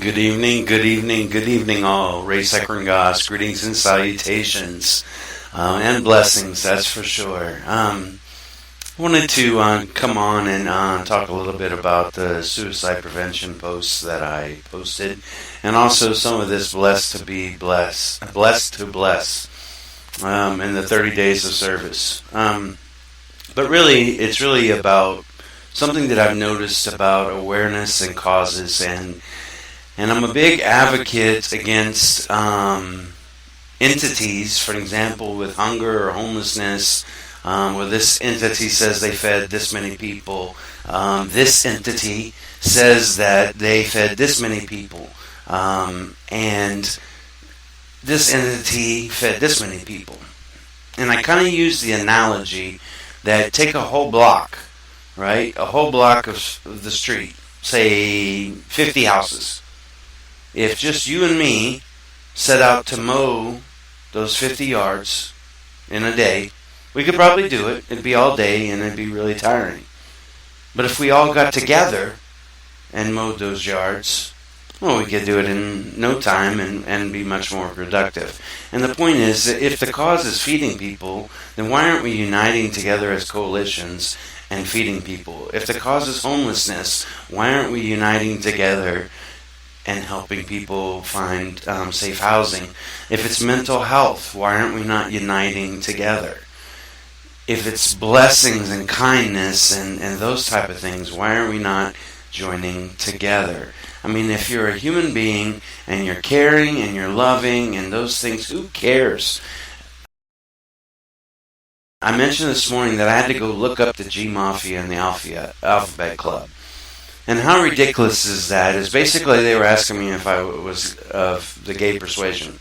Good evening, good evening, good evening all. Ray Sechrengost, greetings and salutations, and blessings, that's for sure. Wanted to come on and talk a little bit about the suicide prevention posts that I posted, and also some of this blessed to bless, in the 30 days of service. But really, it's really about something that I've noticed about awareness and causes, and I'm a big advocate against entities, for example, with hunger or homelessness, where this entity says they fed this many people. This entity says that they fed this many people. And this entity fed this many people. And I kind of use the analogy that take a whole block, right? A whole block of the street, say 50 houses. If just you and me set out to mow those 50 yards in a day, we could probably do it. It'd be all day and it'd be really tiring. But if we all got together and mowed those yards, well, we could do it in no time and be much more productive. And the point is that if the cause is feeding people, then why aren't we uniting together as coalitions and feeding people? If the cause is homelessness, why aren't we uniting together and helping people find safe housing? If it's mental health, why aren't we not uniting together? If it's blessings and kindness and those type of things, why aren't we not joining together? I mean, if you're a human being and you're caring and you're loving and those things, who cares? I mentioned this morning that I had to go look up the G Mafia and the Alphabet Club. And how ridiculous is that? Is basically they were asking me if I was of the gay persuasion,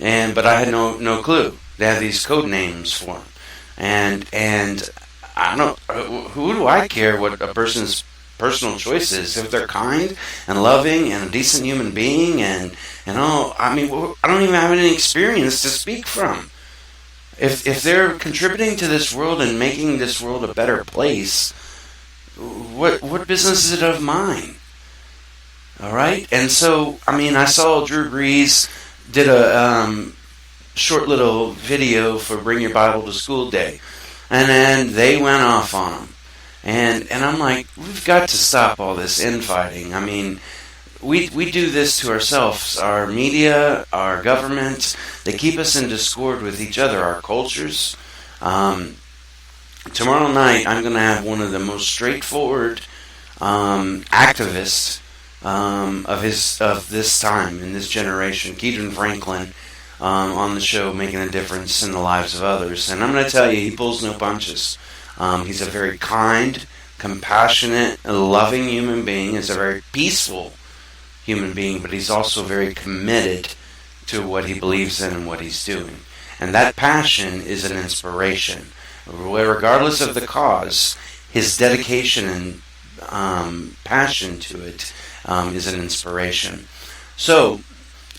but I had no clue. They had these code names for them, and I don't. Who do I care what a person's personal choice is? If they're kind and loving and a decent human being, and all. I mean, I don't even have any experience to speak from. If they're contributing to this world and making this world a better place, what business is it of mine? All right? And so, I mean, I saw Drew Brees did a short little video for Bring Your Bible to School Day. And then they went off on him. And I'm like, we've got to stop all this infighting. I mean, we do this to ourselves. Our media, our government, they keep us in discord with each other, our cultures. Tomorrow night, I'm going to have one of the most straightforward activists of this time, in this generation, Keaton Franklin, on the show, making a difference in the lives of others. And I'm going to tell you, he pulls no punches. He's a very kind, compassionate, loving human being. He's a very peaceful human being, but he's also very committed to what he believes in and what he's doing. And that passion is an inspiration. Regardless of the cause, his dedication and passion to it is an inspiration. So,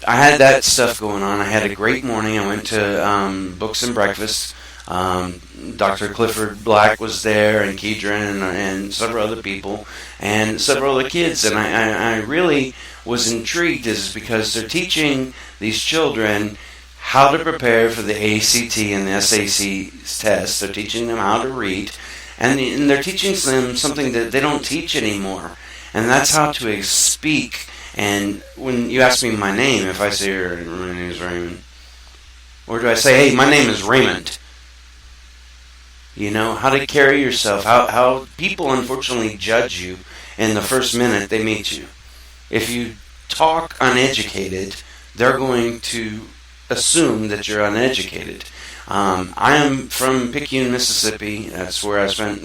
I had that stuff going on. I had a great morning. I went to Books and Breakfast. Dr. Clifford Black was there, and Kedron, and several other people, and several other kids. And I really was intrigued, is because they're teaching these children how to prepare for the ACT and the SAC tests. They're teaching them how to read, and they're teaching them something that they don't teach anymore, and that's how to speak. And when you ask me my name, if I say, my name is Raymond, or do I say, hey, my name is Raymond? You know, how to carry yourself, how people unfortunately judge you in the first minute they meet you. If you talk uneducated, they're going to assume that you're uneducated. I am from Picayune, Mississippi. That's where I spent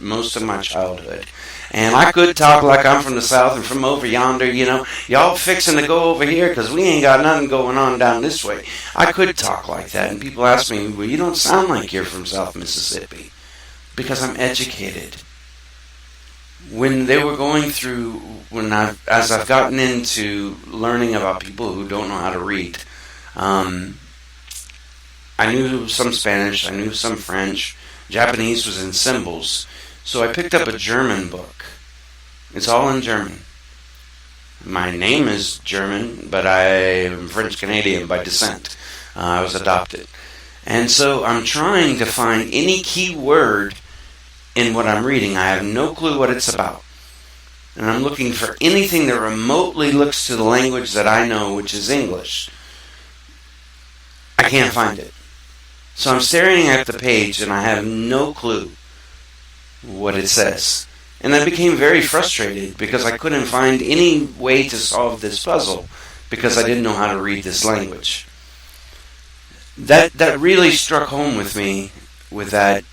most of my childhood. And I could talk like I'm from the South and from over yonder, you know. Y'all fixing to go over here because we ain't got nothing going on down this way. I could talk like that. And people ask me, well, you don't sound like you're from South Mississippi. Because I'm educated. When they were going through, as I've gotten into learning about people who don't know how to read, I knew some Spanish, I knew some French. Japanese was in symbols. So I picked up a German book. It's all in German. My name is German, but I am French Canadian by descent. I was adopted. And so I'm trying to find any key word in what I'm reading. I have no clue what it's about. And I'm looking for anything that remotely looks to the language that I know, which is English. I can't find it. So I'm staring at the page and I have no clue what it says. And I became very frustrated because I couldn't find any way to solve this puzzle because I didn't know how to read this language. That really struck home with me with that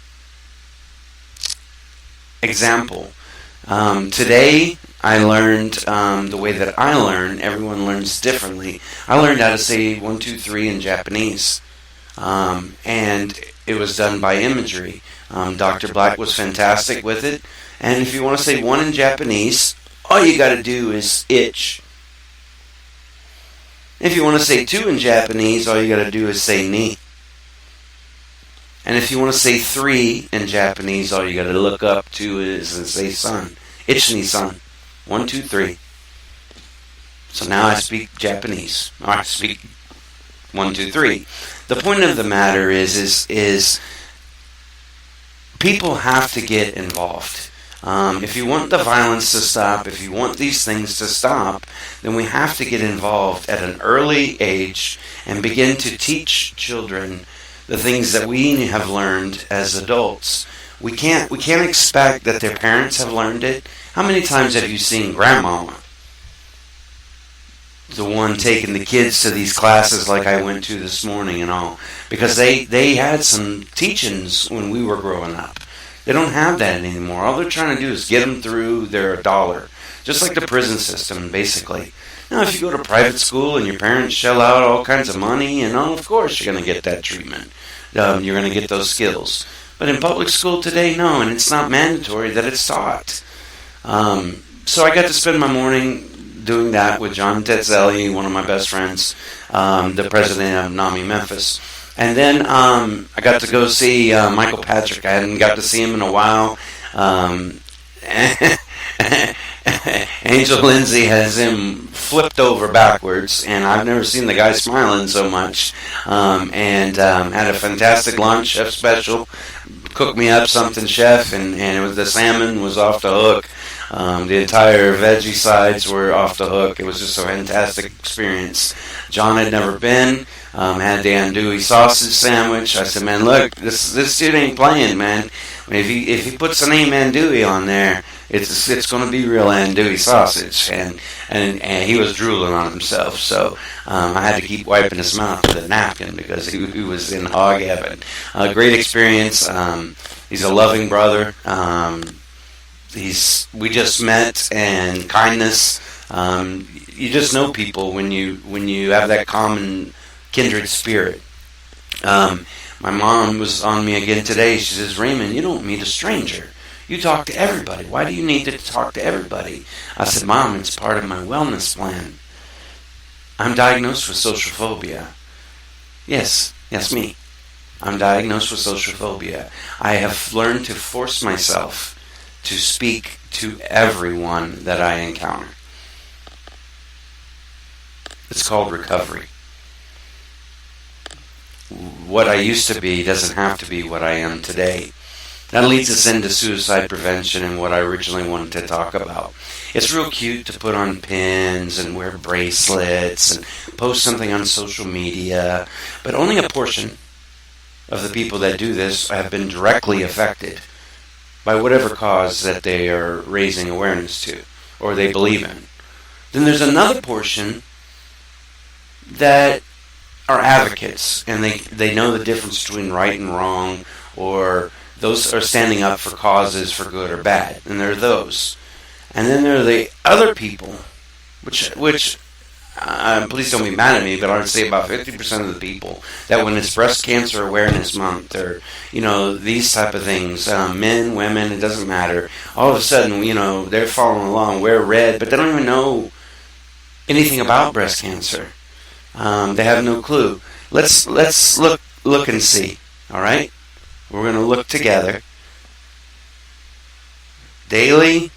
example. Today I learned the way that I learn. Everyone learns differently. I learned how to say 1, 2, 3 in Japanese. And it was done by imagery. Dr. Black was fantastic with it. And if you want to say 1 in Japanese, all you got to do is itch. If you want to say 2 in Japanese, all you got to do is say ni. And if you want to say 3 in Japanese, all you got to look up to is and say sun. Ich ni san. 1, 2, 3. So now I speak Japanese. Or I speak 1, 2, 3. The point of the matter is people have to get involved. If you want the violence to stop, if you want these things to stop, then we have to get involved at an early age and begin to teach children the things that we have learned as adults. We can't expect that their parents have learned it. How many times have you seen grandmama, the one taking the kids to these classes like I went to this morning and all? Because they had some teachings when we were growing up. They don't have that anymore. All they're trying to do is get them through their dollar. Just like the prison system, basically. Now, if you go to private school and your parents shell out all kinds of money, and of course you're going to get that treatment. You're going to get those skills. But in public school today, no, and it's not mandatory that it's taught. So I got to spend my morning doing that with John Tetzelli, one of my best friends, the president of NAMI Memphis. And then I got to go see Michael Patrick. I hadn't got to see him in a while. Angel Lindsay has him flipped over backwards, and I've never seen the guy smiling so much. And had a fantastic lunch, chef special. Cooked me up something, chef, and it was the salmon was off the hook. The entire veggie sides were off the hook. It was just a fantastic experience. John had never been. Had the andouille sausage sandwich. I said, man, look, this dude ain't playing, man. If he puts the name andouille on there, it's going to be real andouille sausage. And he was drooling on himself, so I had to keep wiping his mouth with a napkin because he was in hog heaven. Great experience. He's a loving brother. We just met, and kindness. You just know people when you have that common kindred spirit. My mom was on me again today. She says, Raymond, you don't meet a stranger. You talk to everybody. Why do you need to talk to everybody? I said, Mom, it's part of my wellness plan. I'm diagnosed with social phobia. Yes, me. I'm diagnosed with social phobia. I have learned to force myself to speak to everyone that I encounter. It's called recovery. What I used to be doesn't have to be what I am today. That leads us into suicide prevention and what I originally wanted to talk about. It's real cute to put on pins and wear bracelets and post something on social media, but only a portion of the people that do this have been directly affected by whatever cause that they are raising awareness to or they believe in. Then there's another portion that are advocates, and they know the difference between right and wrong, or those are standing up for causes for good or bad, and there are those. And then there are the other people, which please don't be mad at me, but I would say about 50% of the people that when it's Breast Cancer Awareness Month, or these type of things, men, women, it doesn't matter. All of a sudden, they're following along, wear red, but they don't even know anything about breast cancer. They have no clue. Let's look and see. All right, we're going to look together. Daily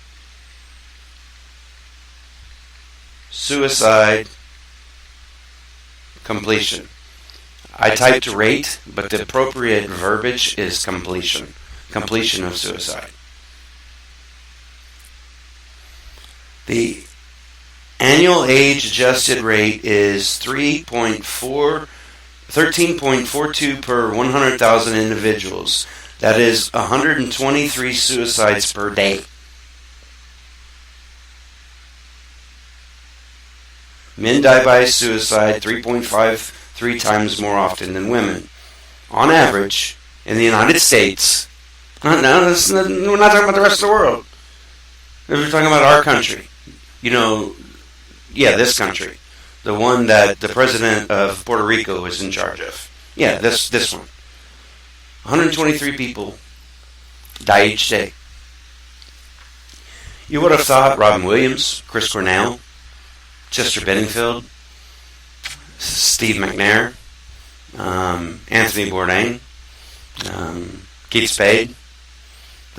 suicide completion. I typed rate, but the appropriate verbiage is completion. Completion of suicide. The annual age-adjusted rate is 13.42 per 100,000 individuals. That is 123 suicides per day. Men die by suicide 3.53 times more often than women. On average, in the United States, we're not talking about the rest of the world. We're talking about our country. This country. The one that the president of Puerto Rico is in charge of. Yeah, this one. 123 people die each day. You would have thought Robin Williams, Chris Cornell, Chester Benningfield, Steve McNair, Anthony Bourdain, Keith Spade.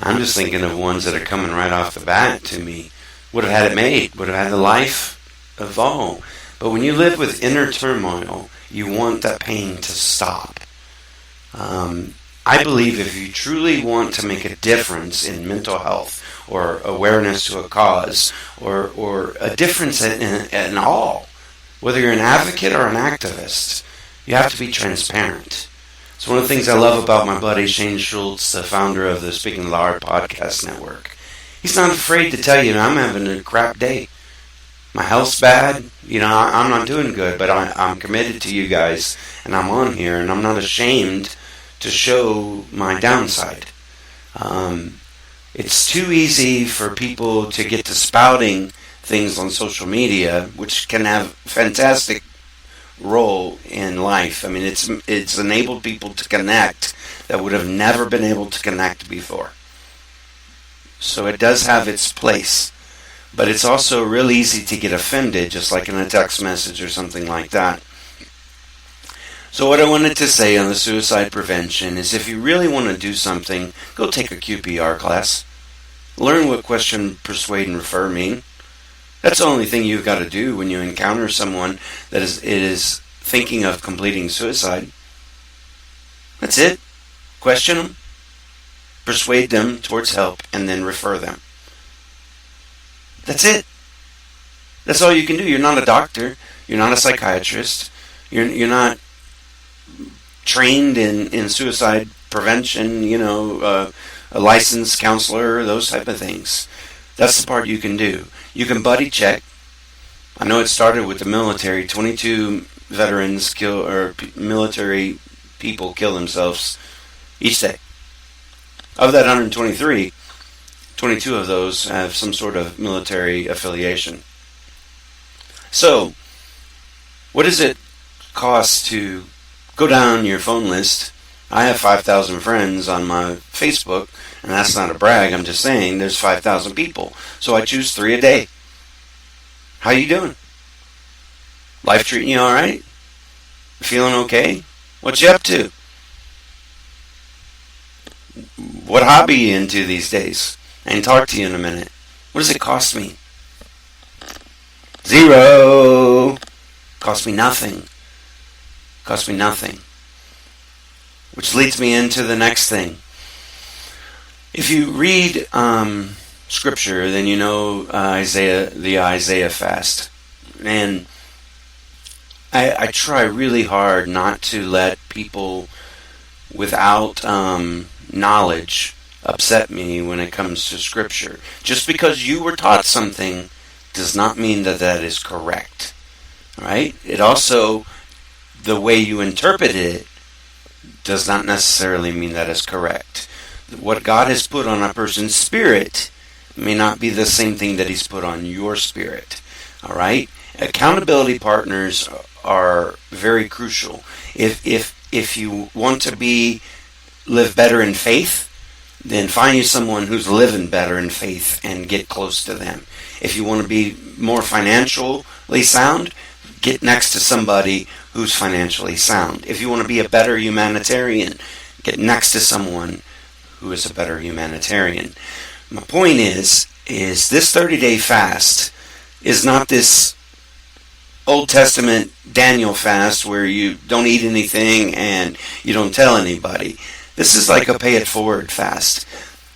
I'm just thinking of ones that are coming right off the bat to me. Would have had it made, would have had the life of all. But when you live with inner turmoil, you want that pain to stop. I believe if you truly want to make a difference in mental health or awareness to a cause or a difference in all, whether you're an advocate or an activist, you have to be transparent. It's one of the things I love about my buddy Shane Schultz, the founder of the Speaking Loud podcast network. He's not afraid to tell you, I'm having a crap day. My health's bad. I'm not doing good, but I'm committed to you guys, and I'm on here, and I'm not ashamed to show my downside. It's too easy for people to get to spouting things on social media, which can have a fantastic role in life. I mean, it's enabled people to connect that would have never been able to connect before. So it does have its place. But it's also real easy to get offended, just like in a text message or something like that. So what I wanted to say on the suicide prevention is if you really want to do something, go take a QPR class. Learn what question, persuade, and refer mean. That's the only thing you've got to do when you encounter someone that is thinking of completing suicide. That's it. Question them, persuade them towards help, and then refer them. That's it. That's all you can do. You're not a doctor. You're not a psychiatrist. You're not trained in suicide prevention, a licensed counselor, those type of things. That's the part you can do. You can buddy check. I know it started with the military. 22 veterans military people kill themselves each day. Of that 123, 22 of those have some sort of military affiliation. So, what does it cost to go down your phone list? I have 5,000 friends on my Facebook, and that's not a brag. I'm just saying there's 5,000 people. So I choose 3 a day. How you doing? Life treating you all right? Feeling okay? What you up to? What hobby you into these days? I can talk to you in a minute. What does it cost me? 0. Cost me nothing. Cost me nothing. Which leads me into the next thing. If you read Scripture, then you know the Isaiah fast. And I try really hard not to let people without knowledge upset me when it comes to Scripture. Just because you were taught something does not mean that is correct. Right? It also, the way you interpret it does not necessarily mean that is correct. What God has put on a person's spirit may not be the same thing that He's put on your spirit. All right? Accountability partners are very crucial. If you want to live better in faith, then find you someone who's living better in faith and get close to them. If you want to be more financially sound, get next to somebody who's financially sound. If you want to be a better humanitarian, get next to someone who is a better humanitarian. My point is this 30-day fast is not this Old Testament Daniel fast where you don't eat anything and you don't tell anybody. This is like a pay it forward fast.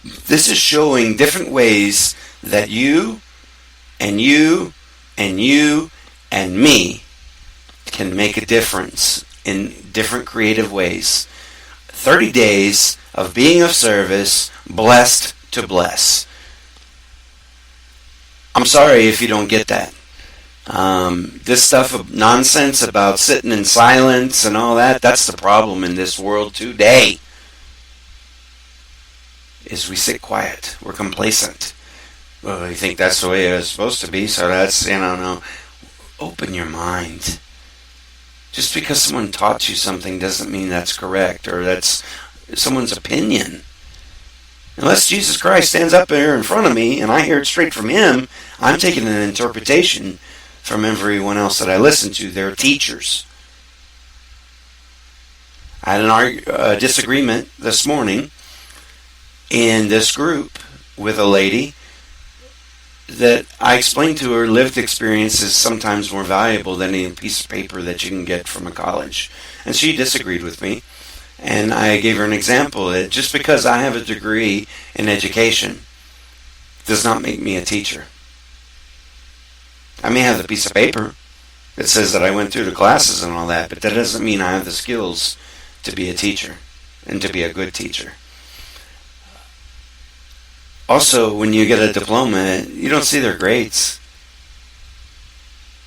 This is showing different ways that you and you and you and me can make a difference in different creative ways. 30 days of being of service, blessed to bless. I'm sorry if you don't get that. This stuff of nonsense about sitting in silence and all that, that's the problem in this world today. Is we sit quiet. We're complacent. Well, you think that's the way it's supposed to be, so that's, no. Open your mind. Just because someone taught you something doesn't mean that's correct or that's someone's opinion. Unless Jesus Christ stands up there in front of me and I hear it straight from him, I'm taking an interpretation from everyone else that I listen to. They're teachers. I had a disagreement this morning in this group with a lady that I explained to her lived experience is sometimes more valuable than any piece of paper that you can get from a college. And she disagreed with me. And I gave her an example that just because I have a degree in education does not make me a teacher. I may have the piece of paper that says that I went through the classes and all that, but that doesn't mean I have the skills to be a teacher and to be a good teacher. Also, when you get a diploma, you don't see their grades.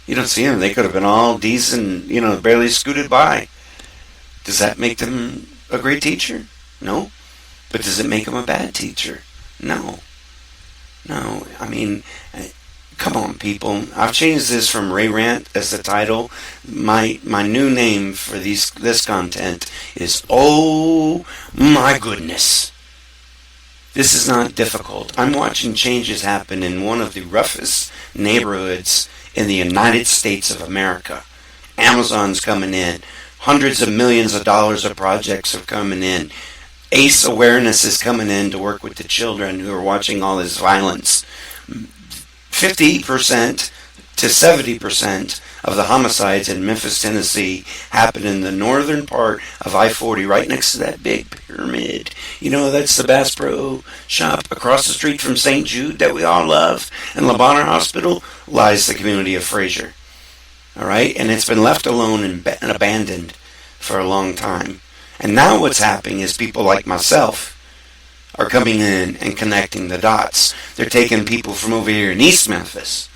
You don't see them. They could have been all D's and, barely scooted by. Does that make them a great teacher? No. But does it make them a bad teacher? No. No. I mean, come on, people. I've changed this from Ray Rant as the title. My new name for this content is Oh My Goodness. This is not difficult. I'm watching changes happen in one of the roughest neighborhoods in the United States of America. Amazon's coming in. Hundreds of millions of dollars of projects are coming in. ACE Awareness is coming in to work with the children who are watching all this violence. 50% to 70% of the homicides in Memphis, Tennessee happen in the northern part of I-40, right next to that big pyramid. That's the Bass Pro Shop across the street from St. Jude that we all love. And Le Bonheur Hospital lies the community of Fraser. All right? And it's been left alone and abandoned for a long time. And now what's happening is people like myself are coming in and connecting the dots. They're taking people from over here in East Memphis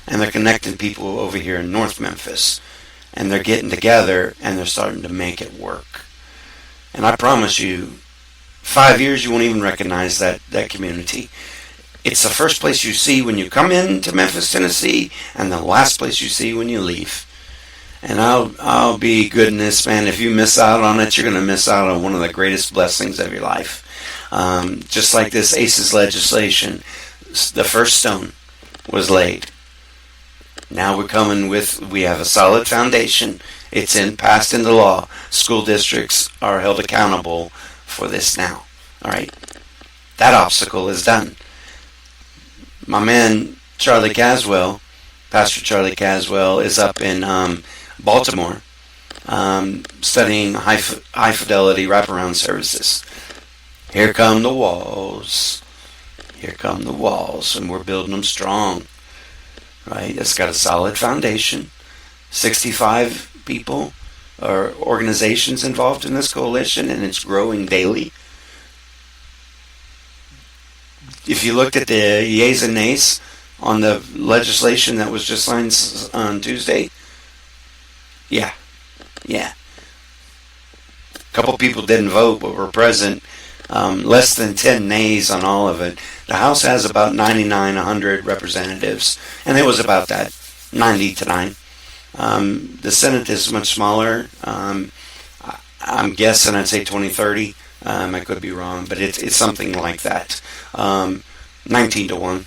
and they're connecting people over here in North Memphis. And they're getting together and they're starting to make it work. And I promise you, 5 years you won't even recognize that community. It's the first place you see when you come into Memphis, Tennessee, and the last place you see when you leave. And I'll be goodness, man. If you miss out on it, you're going to miss out on one of the greatest blessings of your life. Just like this ACES legislation, the first stone was laid. Now we have a solid foundation. It's passed into law. School districts are held accountable for this now. All right. That obstacle is done. My man, Pastor Charlie Caswell, is up in Baltimore studying high fidelity wraparound services. Here come the walls. Here come the walls, and we're building them strong. Right? It's got a solid foundation. 65 people or organizations involved in this coalition, and it's growing daily. If you looked at the yeas and nays on the legislation that was just signed on Tuesday, yeah. A couple people didn't vote but were present. Less than 10 nays on all of it. The House has about 100 representatives, and it was about that, 90 to 9. The Senate is much smaller. I'm guessing I'd say 20-30. I could be wrong, but it's something like that. 19 to 1.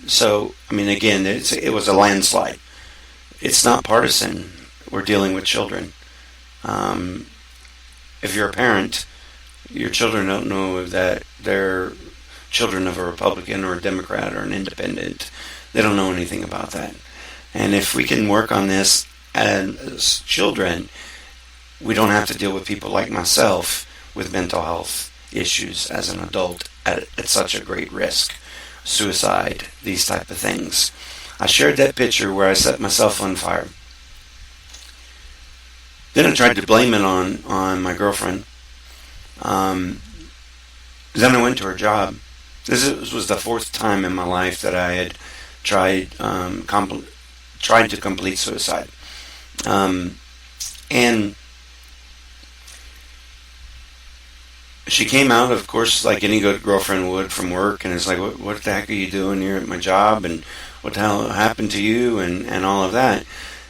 So, I mean, again, it was a landslide. It's not partisan. We're dealing with children. If you're a parent, your children don't know that they're children of a Republican or a Democrat or an independent. They don't know anything about that. And if we can work on this as children, we don't have to deal with people like myself with mental health issues as an adult at such a great risk. Suicide, these type of things. I shared that picture where I set myself on fire. Then I tried to blame it on my girlfriend. Then I went to her job. This was the fourth time in my life that I had tried to complete suicide. And she came out, of course, like any good girlfriend would from work, and it's like, what the heck are you doing here at my job, and what the hell happened to you, and all of that.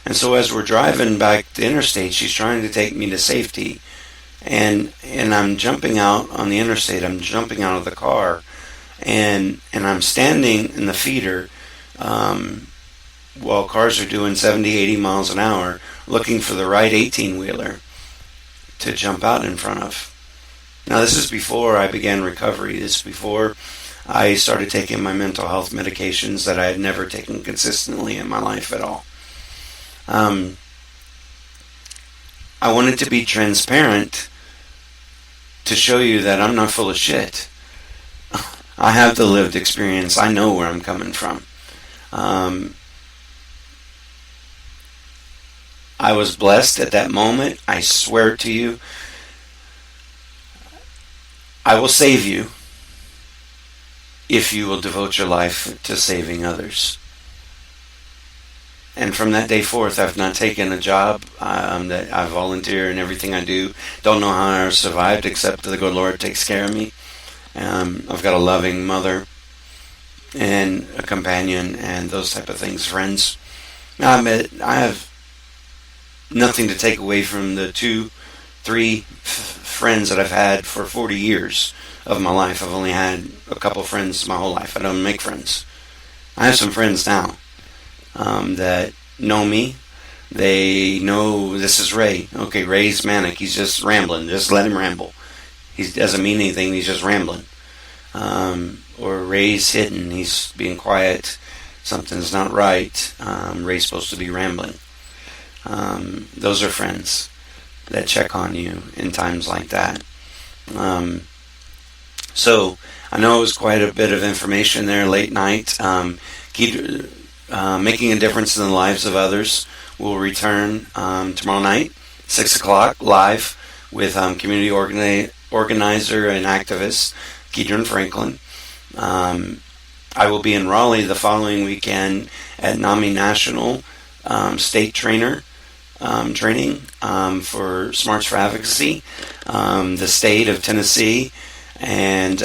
And so as we're driving back the interstate, she's trying to take me to safety, and I'm jumping out on the interstate. I'm jumping out of the car, and I'm standing in the feeder while cars are doing 70, 80 miles an hour, looking for the right 18-wheeler to jump out in front of. Now, this is before I began recovery. This is before I started taking my mental health medications that I had never taken consistently in my life at all. I wanted to be transparent to show you that I'm not full of shit. I have the lived experience. I know where I'm coming from. I was blessed at that moment. I swear to you, I will save you if you will devote your life to saving others. And from that day forth, I've not taken a job. That I volunteer in everything I do. Don't know how I survived, except the good Lord takes care of me. I've got a loving mother and a companion and those type of things, friends. I have nothing to take away from the 2-3 friends that I've had for 40 years of my life. I've only had a couple friends my whole life. I don't make friends. I have some friends now that know me. They know this is Ray. Okay, Ray's manic. He's just rambling. Just let him ramble. He doesn't mean anything. He's just rambling. Or Ray's hidden. He's being quiet. Something's not right. Ray's supposed to be rambling. Those are friends that check on you in times like that. So I know it was quite a bit of information there late night. Making a difference in the lives of others will return tomorrow night, 6 o'clock, live with community organizer and activist Keedron Franklin. I will be in Raleigh the following weekend at NAMI National State Trainer training for Smarts for Advocacy. The state of Tennessee and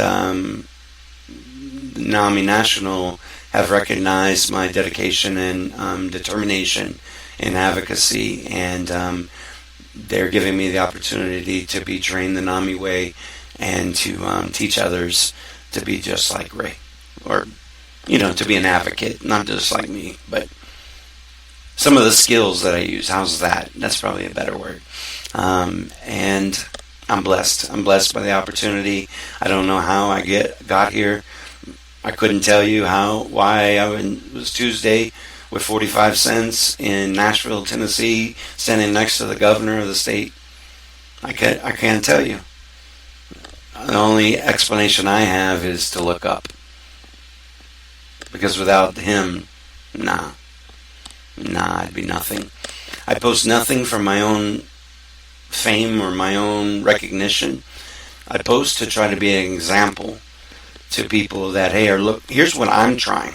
NAMI National have recognized my dedication and determination in advocacy, and they're giving me the opportunity to be trained the NAMI way and to teach others to be just like Ray, or to be an advocate, not just like me, but some of the skills that I use. How's that? That's probably a better word. And I'm blessed. I'm blessed by the opportunity. I don't know how I got here. I couldn't tell you why I was Tuesday with 45 cents in Nashville, Tennessee, standing next to the governor of the state. I can't tell you. The only explanation I have is to look up. Because without him, I'd be nothing. I post nothing for my own fame or my own recognition. I post to try to be an example to people that, hey, look, here's what I'm trying.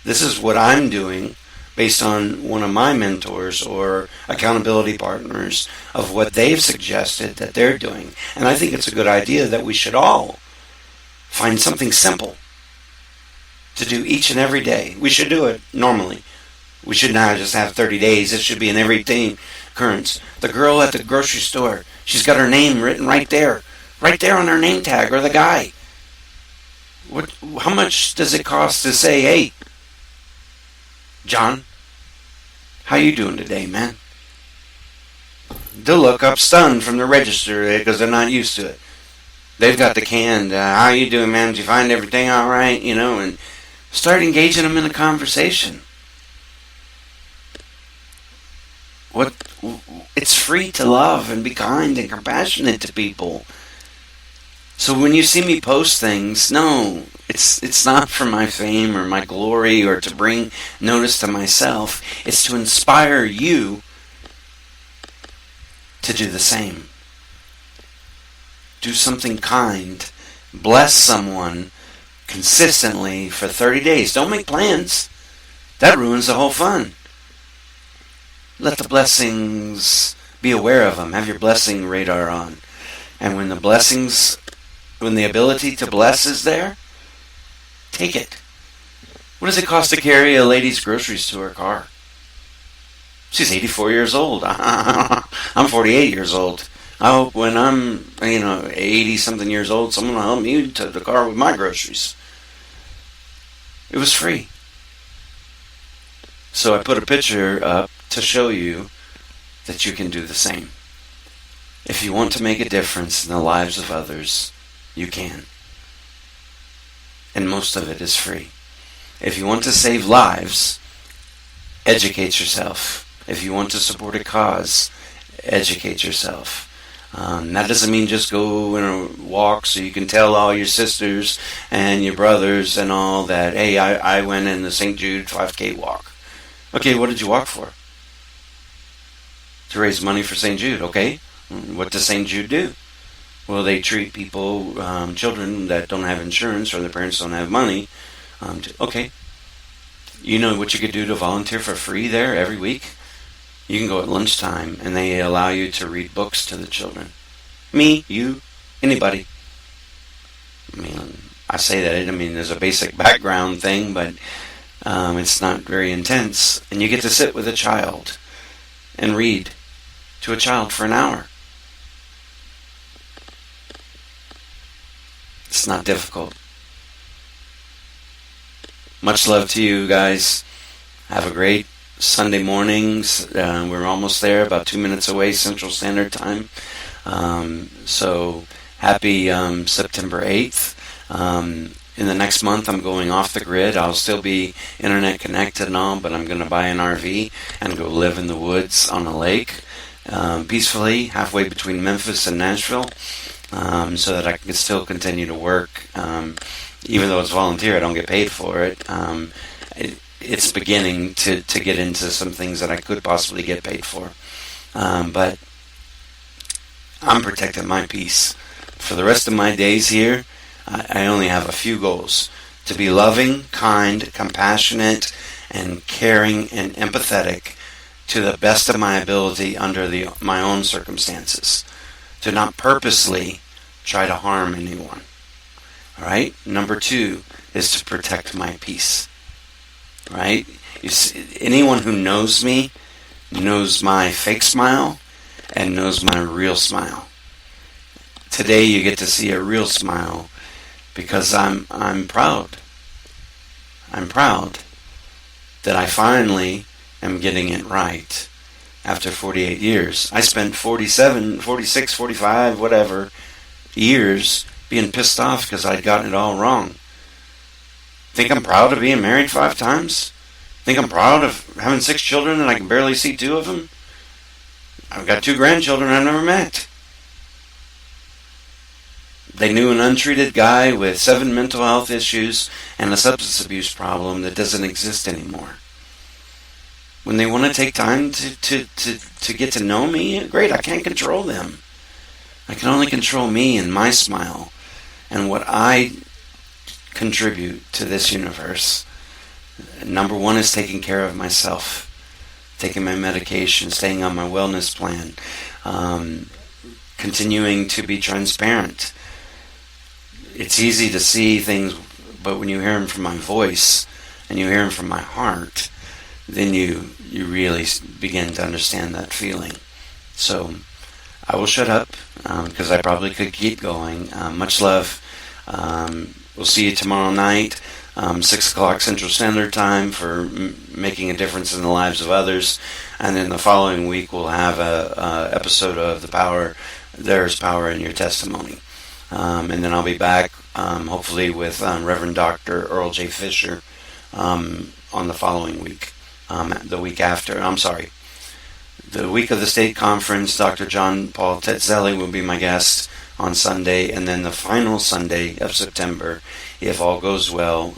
This is what I'm doing based on one of my mentors or accountability partners of what they've suggested that they're doing. And I think it's a good idea that we should all find something simple to do each and every day. We should do it normally. We should not just have 30 days. It should be an everyday occurrence. The girl at the grocery store, she's got her name written right there on her name tag, or the guy. How much does it cost to say, hey, John, how you doing today, man? They'll look up stunned from the register because they're not used to it. They've got the canned, how you doing, man? Did you find everything all right? And start engaging them in a conversation. What? It's free to love and be kind and compassionate to people. So when you see me post things, no, it's not for my fame or my glory or to bring notice to myself. It's to inspire you to do the same. Do something kind. Bless someone consistently for 30 days. Don't make plans. That ruins the whole fun. Let the blessings, be aware of them. Have your blessing radar on. And when the ability to bless is there, take it. What does it cost to carry a lady's groceries to her car? She's 84 years old. I'm 48 years old. I hope when I'm, 80-something years old, someone will help me to the car with my groceries. It was free. So I put a picture up to show you that you can do the same. If you want to make a difference in the lives of others, you can. And most of it is free. If you want to save lives, educate yourself. If you want to support a cause, educate yourself. That doesn't mean just go in a walk so you can tell all your sisters and your brothers and all that, hey, I went in the St. Jude 5K walk. Okay, what did you walk for? To raise money for St. Jude, okay. What does St. Jude do? Well, they treat people, children that don't have insurance or their parents don't have money. Okay. You know what you could do to volunteer for free there every week? You can go at lunchtime and they allow you to read books to the children. Me, you, anybody. I say that, there's a basic background thing, but it's not very intense. And you get to sit with a child and read to a child for an hour. It's not difficult. Much love to you guys. Have a great Sunday mornings. We're almost there, about 2 minutes away, Central Standard Time. So happy September 8th. In the next month, I'm going off the grid. I'll still be internet connected and all, but I'm going to buy an RV and go live in the woods on a lake peacefully, halfway between Memphis and Nashville, so that I can still continue to work. Even though it's volunteer, I don't get paid for it. It's beginning to get into some things that I could possibly get paid for. But I'm protecting my peace. For the rest of my days here, I only have a few goals. To be loving, kind, compassionate, and caring and empathetic to the best of my ability under my own circumstances. To not purposely try to harm anyone. All right? Number 2 is to protect my peace. Right? Anyone who knows me knows my fake smile and knows my real smile. Today you get to see a real smile because I'm proud. I'm proud that I finally am getting it right after 48 years. I spent 47, 46, 45, whatever years being pissed off because I'd gotten it all wrong. Think I'm proud of being married 5 times? Think I'm proud of having 6 children and I can barely see 2 of them? I've got 2 grandchildren I've never met. They knew an untreated guy with 7 mental health issues and a substance abuse problem that doesn't exist anymore. When they want to take time to get to know me, great, I can't control them. I can only control me and my smile and what I contribute to this universe. Number 1 is taking care of myself, taking my medication, staying on my wellness plan, continuing to be transparent. It's easy to see things, but when you hear them from my voice and you hear them from my heart, then you really begin to understand that feeling. So I will shut up because I probably could keep going. Much love. We'll see you tomorrow night, 6 o'clock Central Standard Time for making a difference in the lives of others. And then the following week we'll have a episode of There's Power in Your Testimony. And then I'll be back, hopefully with Reverend Dr. Earl J. Fisher on the following week. The week after, the week of the state conference, Dr. John Paul Tetzelli will be my guest on Sunday, and then the final Sunday of September, if all goes well,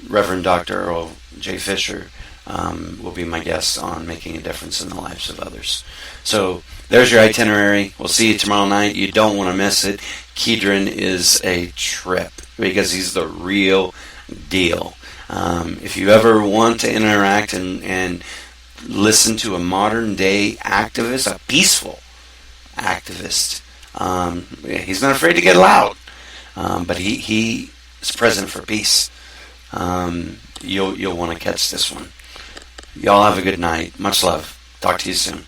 Reverend Dr. Earl J. Fisher will be my guest on Making a Difference in the Lives of Others. So there's your itinerary. We'll see you tomorrow night. You don't want to miss it. Kedron is a trip because he's the real deal. If you ever want to interact and listen to a modern day activist, a peaceful activist, he's not afraid to get loud, but he is present for peace. You'll want to catch this one. Y'all have a good night. Much love. Talk to you soon.